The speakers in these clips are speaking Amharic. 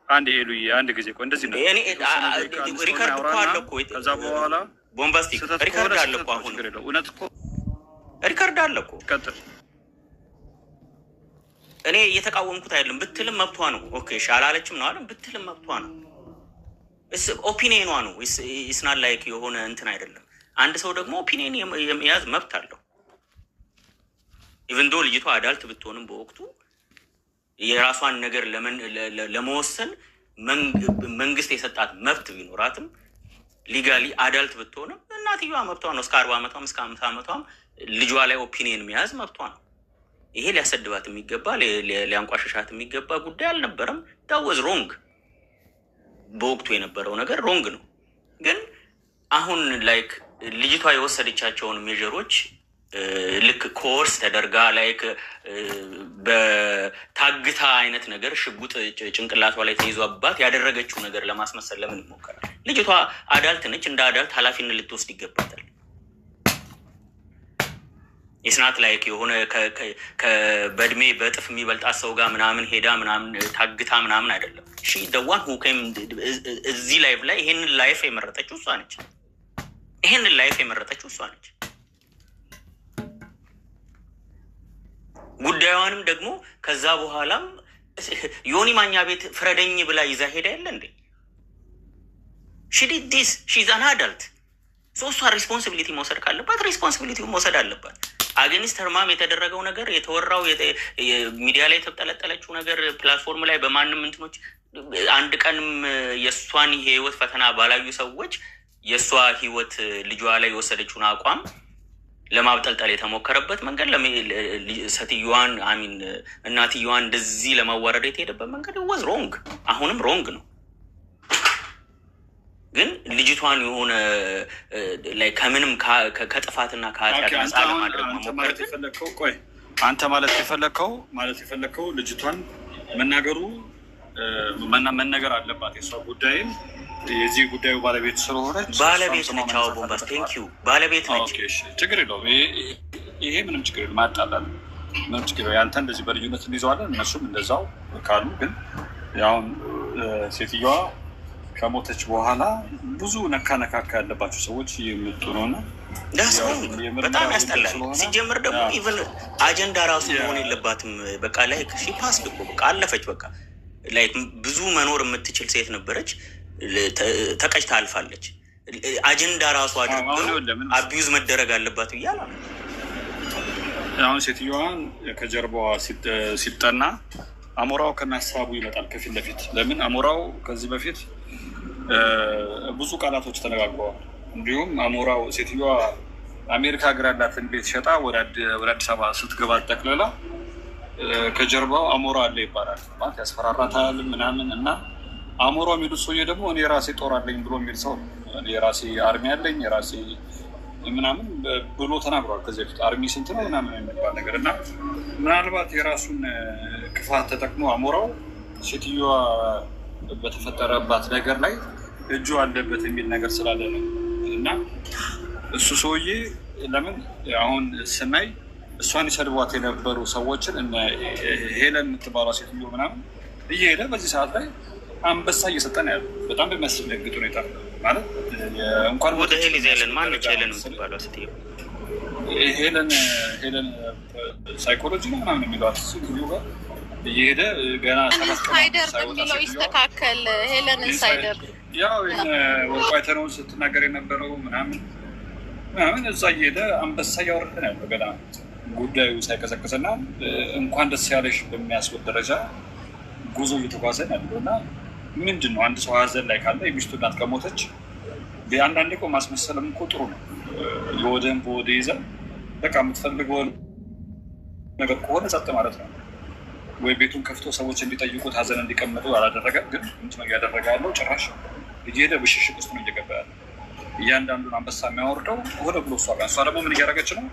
አንድ ኤሉዬ አንድ ጊዜ ቆይ እንደዚህ ነው እኔ ሪካርድ እኮ አለ እኮ ከዛ በኋላ ቦምባስቲክ ሪካርድ አለ እኮ አሁን እውነት እኮ ሪካርድ አለ እኮ ቀጥል እኔ እየተቃወምኩት አይደለም ብትልም መብቷ ነው ኦኬ ሻላለችም ነው አይደል ብትልም መብቷ ነው ኦፒኒየኗ ነው ኢስናት ላይክ የሆነ እንትን አይደለም አንድ ሰው ደግሞ ኦፒኒየን የመያዝ መብት አለው ኢቭን ዶ ልጅቷ አዳልት ብትሆንም በወቅቱ የራሷን ነገር ለመወሰን መንግስት የሰጣት መብት ቢኖራትም ሊጋሊ አዳልት ብትሆንም እናትየዋ መብቷ ነው እስከ 40 ዓመቷም እስከ 50 ዓመቷም ልጇ ላይ ኦፒኒየን መያዝ መብቷ ነው ይሄ ሊያሰድባት የሚገባ ሊያንቋሸሻት የሚገባ ጉዳይ አልነበረም that was wrong በወቅቱ የነበረው ነገር ሮንግ ነው ግን አሁን ላይክ ልጅቷ የወሰደቻቸውን ሜጀሮች ልክ ኮርስ ተደርጋ ላይክ በታግታ አይነት ነገር ሽጉጥ ጭንቅላቷ ላይ ተይዟባት ያደረገችው ነገር ለማስመሰል ለምን ይሞከራል ልጅቷ አዳልት ነች እንደ አዳልት ኃላፊነት ልትወስድ ይገባታል ኢስናት ላይክ የሆነ በእድሜ በጥፍ የሚበልጣት ሰው ጋር ምናምን ሄዳ ምናምን ታግታ ምናምን አይደለም ሺ the one who came እዚህ ላይፍ ላይ ይሄንን ላይፍ የመረጠችው እሷ ነች ይሄንን ላይፍ የመረጠችው እሷ ነች ጉዳዩንም ደግሞ ከዛ በኋላም ዮኒ ማኛ ቤት ፍረደኝ ብላ ይዛ ሄዳ ያለ እንዴ she did this she's an adult so እሷ ሪስፖንሲቢሊቲ መውሰድ ካለባት ሪስፖንሲቢሊቲ መውሰድ አለባት አገኒስት ተርማም የተደረገው ነገር የተወራው ሚዲያ ላይ የተጠለጠለችው ነገር ፕላትፎርም ላይ በማንም እንትኖች አንድ ቀንም የሷን ህይወት ፈተና ባላዩ ሰዎች የሷ ህይወት ልጇ ላይ የወሰደችውን አቋም ለማብጠልጠል የተሞከረበት መንገድ ሰትዩዋን አሚን እናትየዋን እንደዚህ ለማዋረድ የተሄደበት መንገድ was wrong አሁንም ሮንግ ነው ግን ልጅቷን የሆነ ላይ ከምንም ከጥፋትና ከኃጢአት ነፃ ለማድረግ መሞከር የፈለከው ቆይ አንተ ማለት የፈለከው ልጅቷን መናገር አለባት የሷ ጉዳይን የዚህ ጉዳዩ ባለቤት ስለሆነች ባለቤት ነች አዎ ቦምባስ ቴንኪዩ ባለቤት ነች ችግር የለውም ይሄ ምንም ችግር የለም ማጣላል ምንም ችግር የለውም ያንተ እንደዚህ በልዩነት እንይዘዋለን እነሱም እንደዛው ካሉ ግን ያሁን ሴትዮዋ ከሞተች በኋላ ብዙ ነካካ ያለባቸው ሰዎች የመጡ ነውና በጣም ያስጠላል ሲጀምር ደግሞ ኢቭን አጀንዳ ራሱ መሆን የለባትም በቃ ላይ ፓስ በቃ አለፈች በቃ ላይክ ብዙ መኖር የምትችል ሴት ነበረች ተቀጭታ አልፋለች አጀንዳ ራሱ አድርገው አቢዩዝ መደረግ አለባት ይያላ አሁን ሴትዮዋን ከጀርባዋ ሲጠና አሞራው ከናሳቡ ይመጣል ከፊት ለፊት ለምን አሞራው ከዚህ በፊት ብዙ ቃላቶች ተነጋግረዋል እንዲሁም አሞራው ሴትዮዋ አሜሪካ ሀገር ያላትን ቤት ሸጣ ወደ አዲስ አበባ ስትገባ ጠቅለላ ከጀርባው አሞራ አለ ይባላል ማለት ያስፈራራታል ምናምን እና አሞራው የሚሉት ሰውዬ ደግሞ እኔ የራሴ ጦር አለኝ ብሎ የሚል ሰው እኔ የራሴ አርሚ አለኝ የራሴ ምናምን ብሎ ተናግሯል ከዚህ በፊት አርሚ ስንት ነው ምናምን የሚባል ነገር እና ምናልባት የራሱን ክፋት ተጠቅሞ አሞራው ሴትዮዋ በተፈጠረባት ነገር ላይ እጁ አለበት የሚል ነገር ስላለ ነው እና እሱ ሰውዬ ለምን አሁን ስናይ እሷን ይሰድቧት የነበሩ ሰዎችን እነ ሄለን የምትባሏ ሴትዮ ምናምን እየሄደ በዚህ ሰዓት ላይ አንበሳ እየሰጠን ያለ በጣም በሚያስደነግጥ ሁኔታ ማለት እንኳን ወደ ሄለን ማነች ሄለን የምትባሏ ሴትዮ ሄለን ሳይኮሎጂ ነው ምናምን የሚሏት ሴትዮ ጋር እየሄደ ገና ኢንሳይደር በሚለው ይስተካከል ሄለን ኢንሳይደር ያው ወርቋይተነውን ስትናገር የነበረው ምናምን እዛ እየሄደ አንበሳ እያወረደ ነው ያለው ገና ጉዳዩ ሳይቀሰቅስና እንኳን ደስ ያለሽ በሚያስብል ደረጃ ጉዞ እየተጓዘ ያለው እና ምንድን ነው አንድ ሰው ሀዘን ላይ ካለ የሚስቱ እናት ከሞተች አንዳንዴ እኮ ማስመሰልም እኮ ጥሩ ነው የወደን በወደ ይዘን በቃ የምትፈልገው ነገር ከሆነ ጸጥ ማለት ነው ወይ ቤቱን ከፍቶ ሰዎች እንዲጠይቁት ሀዘን እንዲቀመጡ አላደረገም ግን ምንድነው እያደረገ ያለው ጭራሽ እየሄደ ብሽሽቅ ውስጥ ነው እየገባ ያለው እያንዳንዱን አንበሳ የሚያወርደው ሆነ ብሎ እሷ ደግሞ ምን እያደረገች ነው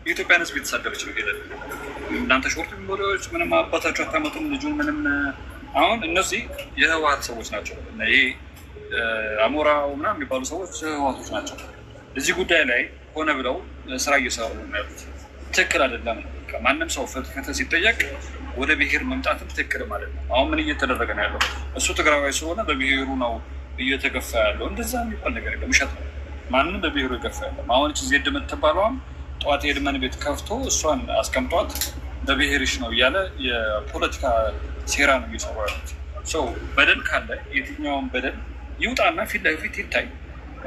የኢትዮጵያን ህዝብ የተሳደበች ነው ሄደ እናንተ ሾርት ሚሞሪዎች ምንም አባታቸው አታመጡም ልጁን ምንም አሁን እነዚህ የህወሓት ሰዎች ናቸው ይሄ አሞራው ምናምን የሚባሉ ሰዎች ህወሓቶች ናቸው እዚህ ጉዳይ ላይ ሆነ ብለው ስራ እየሰሩ ነው ያሉት ትክክል አይደለም ማንም ሰው ፍትህ ሲጠየቅ ወደ ብሔር መምጣትም ትክክል ማለት ነው። አሁን ምን እየተደረገ ነው ያለው? እሱ ትግራዋይ ስለሆነ በብሔሩ ነው እየተገፋ ያለው። እንደዛ የሚባል ነገር የለም፣ ውሸት ነው። ማንም በብሔሩ ይገፋ ያለም። አሁን ዜድ የምትባለዋም ጠዋት የድመን ቤት ከፍቶ እሷን አስቀምጧት በብሔርሽ ነው እያለ የፖለቲካ ሴራ ነው እየሰሩ ያሉት። ሰው በደል ካለ የትኛውን በደል ይውጣና ፊት ለፊት ይታይ።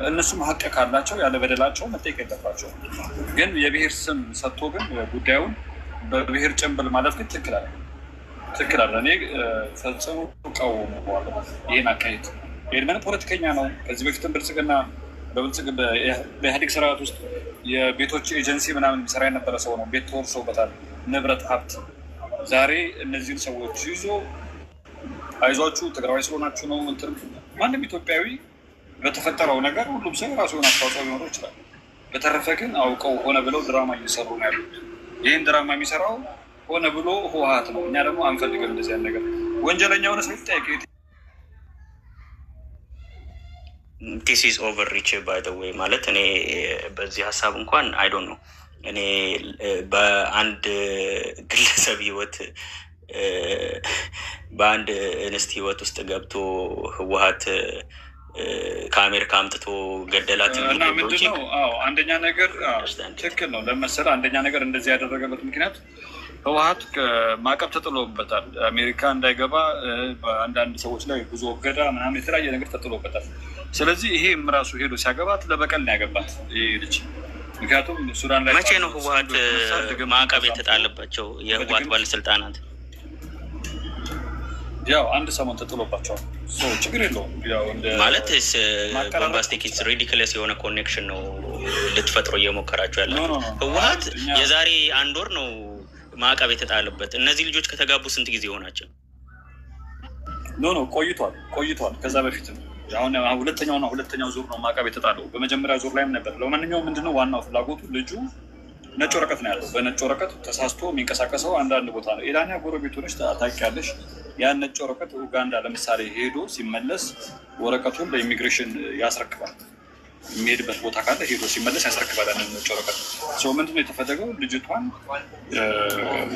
እነሱም ሀቅ ካላቸው ያለ በደላቸው መጠየቅ የለባቸው። ግን የብሔር ስም ሰጥቶ ግን ጉዳዩን በብሔር ጭንብል ማለት ግን ትክክል አለ። እኔ ፈጽሞ እቃወመዋለሁ ይህን አካሄድ። የድመን ፖለቲከኛ ነው። ከዚህ በፊትም ብልጽግና በኢህአዴግ ስርዓት ውስጥ የቤቶች ኤጀንሲ ምናምን ስራ የነበረ ሰው ነው። ቤት ተወርሶበታል፣ ንብረት፣ ሀብት። ዛሬ እነዚህን ሰዎች ይዞ አይዟችሁ ትግራዋይ ስለሆናችሁ ነው እንትን። ማንም ኢትዮጵያዊ በተፈጠረው ነገር ሁሉም ሰው የራሱ የሆነ አስተዋጽኦ ሊኖረው ይችላል። በተረፈ ግን አውቀው ሆነ ብለው ድራማ እየሰሩ ነው ያሉት። ይህን ድራማ የሚሰራው ሆነ ብሎ ህወሓት ነው። እኛ ደግሞ አንፈልግም እንደዚህ ያን ነገር። ወንጀለኛ ሆነ ሰው ይጠየቅ። ዲስ ኢዝ ኦቨር ሪች ባይ ዘ ዌይ ማለት እኔ በዚህ ሀሳብ እንኳን አይ ዶንት ኖ እኔ በአንድ ግለሰብ ህይወት በአንድ እንስት ህይወት ውስጥ ገብቶ ህወሓት ከአሜሪካ አምጥቶ ገደላት እና ምንድን ነው? አንደኛ ነገር ትክክል ነው ለመሰለህ። አንደኛ ነገር እንደዚህ ያደረገበት ምክንያት ህወሓት ማዕቀብ ተጥሎበታል። አሜሪካ እንዳይገባ በአንዳንድ ሰዎች ላይ ብዙ እገዳ ምናምን የተለያየ ነገር ተጥሎበታል። ስለዚህ ይሄም ራሱ ሄዶ ሲያገባት ለበቀል ነው ያገባት ይሄ ልጅ። ምክንያቱም ሱዳን ላይ መቼ ነው ህወሓት ማዕቀብ የተጣለባቸው የህወሓት ባለስልጣናት? ያው አንድ ሰሞን ተጥሎባቸዋል። ችግር የለውም ማለት ቦምባስቲክ ሪዲክለስ የሆነ ኮኔክሽን ነው ልትፈጥሮ እየሞከራቸው ያለ ህወሓት። የዛሬ 1 ወር ነው ማዕቀብ የተጣለበት። እነዚህ ልጆች ከተጋቡ ስንት ጊዜ ሆናቸው? ቆይቷል። ከዛ በፊትም አሁን ሁለተኛው ዙር ነው ማዕቀብ የተጣለው። በመጀመሪያ ዙር ላይም ነበር። ለማንኛውም ምንድነው ዋናው ፍላጎቱ ልጁ ነጭ ወረቀት ነው ያለው። በነጭ ወረቀት ተሳስቶ የሚንቀሳቀሰው አንዳንድ ቦታ ነው። ኢራንያ ጎረቤቱ ነች፣ ታውቂያለሽ። ያን ነጭ ወረቀት ኡጋንዳ ለምሳሌ ሄዶ ሲመለስ ወረቀቱን ለኢሚግሬሽን ያስረክባል። የሚሄድበት ቦታ ካለ ሄዶ ሲመለስ ያስረክባል ያንን ነጭ ወረቀት። ሰው ምንድነው የተፈለገው? ልጅቷን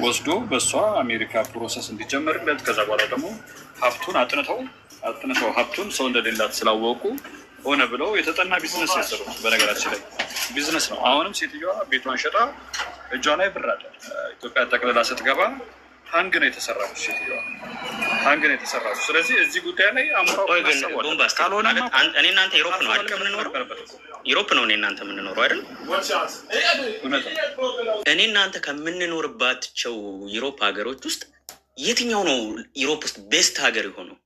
ወስዶ በእሷ አሜሪካ ፕሮሰስ እንዲጀመርለት፣ ከዛ በኋላ ደግሞ ሀብቱን አጥንተው ሀብቱን ሰው እንደሌላት ስላወቁ ሆነ ብለው የተጠና ቢዝነስ ያሰሩ። በነገራችን ላይ ቢዝነስ ነው። አሁንም ሴትዮዋ ቤቷን ሸጣ እጇ ላይ ብር አለ። ኢትዮጵያ ጠቅልላ ስትገባ ሀንግ ነው የተሰራች ሴትዮዋ፣ ሀንግ ነው የተሰራች። ስለዚህ እዚህ ጉዳይ ላይ አምራው ካልሆነ እኔ እናንተ ዩሮፕ ነው አይደል የምንኖረው? ዩሮፕ ነው እኔ እናንተ የምንኖረው አይደል? እኔ እናንተ ከምንኖርባቸው ዩሮፕ ሀገሮች ውስጥ የትኛው ነው ዩሮፕ ውስጥ ቤስት ሀገር የሆነው?